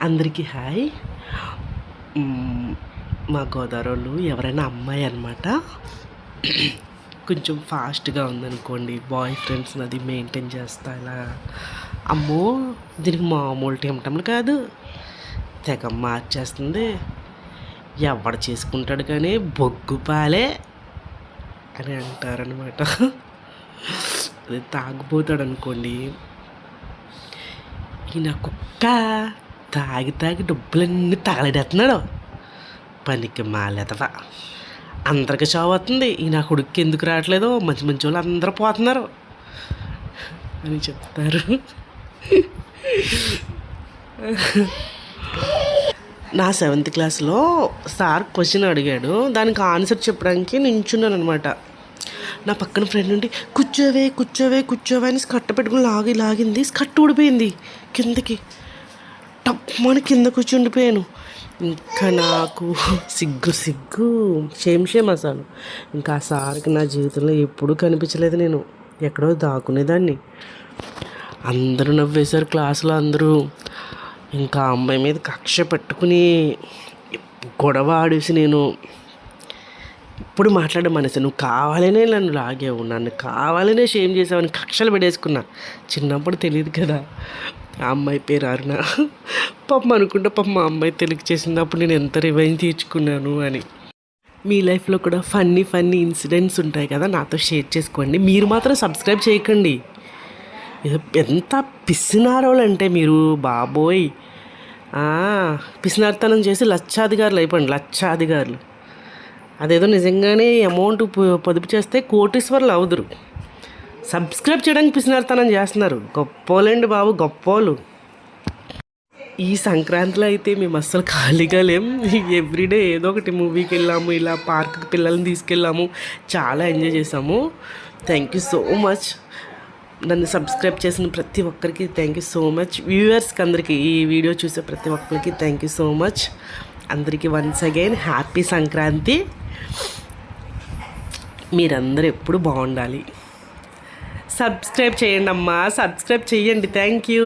అందరికీ హాయ్. మా గోదావరోళ్ళు ఎవరైనా అమ్మాయి అనమాట కొంచెం ఫాస్ట్గా ఉందనుకోండి, బాయ్ ఫ్రెండ్స్ని అది మెయింటైన్ చేస్తా ఇలా, అమ్మో దీనికి మామూలు టెంటంలు కాదు, తెగ మార్చేస్తుంది, ఎవడు చేసుకుంటాడు కానీ బొగ్గు పాలే అని అంటారనమాట. అది తాగిపోతాడు అనుకోండి, ఈయన కుక్క తాగి తాగి డబ్బులన్నీ తగలడేస్తున్నాడు, పనికి మాలేదవా, అందరికి చావు అవుతుంది, ఈ నా కొడుక్కి ఎందుకు రావట్లేదు, మంచి మంచి వాళ్ళు అందరూ పోతున్నారు అని చెప్తారు. నా 7th క్లాస్లో సార్ క్వశ్చన్ అడిగాడు, దానికి ఆన్సర్ చెప్పడానికి నించున్నాను అనమాట. నా పక్కన ఫ్రెండ్ ఉండి కూర్చోవే కూర్చోవే కూర్చోవే అని స్కర్ట్ పెట్టుకుని లాగింది, స్కర్ట్ ఊడిపోయింది కిందకి, టప్మని కింద కూర్చుండిపోయాను. ఇంకా నాకు సిగ్గు షేమ్ అసలు. ఇంకా ఆ సార్కి నా జీవితంలో ఎప్పుడూ కనిపించలేదు, నేను ఎక్కడో దాక్కునేదాన్ని. అందరూ నవ్వేశారు క్లాసులో అందరూ. ఇంకా అమ్మాయి మీద కక్ష పెట్టుకుని గొడవ ఆడేసి నేను ఇప్పుడు మాట్లాడే మనిషి, నువ్వు కావాలనే నన్ను లాగేవు, నన్ను కావాలనే షేమ్ చేసావని కక్షలు పెట్టేసుకున్నా. చిన్నప్పుడు తెలియదు కదా, ఆ అమ్మాయి పేరు అరుణ. పాపం అనుకుంటే మా అమ్మాయి తెలుగు చేసింది, అప్పుడు నేను ఎంత రివైన్ తీర్చుకున్నాను అని. మీ లైఫ్లో కూడా ఫన్నీ ఇన్సిడెంట్స్ ఉంటాయి కదా, నాతో షేర్ చేసుకోండి. మీరు మాత్రం సబ్స్క్రైబ్ చేయకండి. ఎంత పిసినారోళ్ళు అంటే మీరు, బాబోయ్, పిసినార్తనం చేసి లక్షాధికారులు అయిపోండి, లక్షాధికారులు. అదేదో నిజంగానే అమౌంట్ పొదుపు చేస్తే కోటీశ్వర్లు అవుదురు. సబ్స్క్రైబ్ చేయడానికి పిసినార్తనం చేస్తున్నారు. గొప్పోళ్ళండి బాబు, గొప్పోళ్ళు. ఈ సంక్రాంతిలో అయితే మేము అస్సలు ఖాళీగా లేం. ఎవ్రీడే ఏదో ఒకటి మూవీకి వెళ్ళాము, ఇలా పార్క్కి పిల్లల్ని తీసుకెళ్ళాము, చాలా ఎంజాయ్ చేసాము. Thank you so much. నన్ను సబ్స్క్రైబ్ చేసిన ప్రతి ఒక్కరికి థ్యాంక్ యూ సో మచ్. వ్యూవర్స్కి అందరికీ, ఈ వీడియో చూసే ప్రతి ఒక్కరికి థ్యాంక్ యూ సో మచ్. అందరికీ వన్స్ అగైన్ హ్యాపీ సంక్రాంతి. మీరందరూ ఎప్పుడు బాగుండాలి. సబ్స్క్రైబ్ చేయండి అమ్మా, సబ్స్క్రైబ్ చేయండి. Thank you.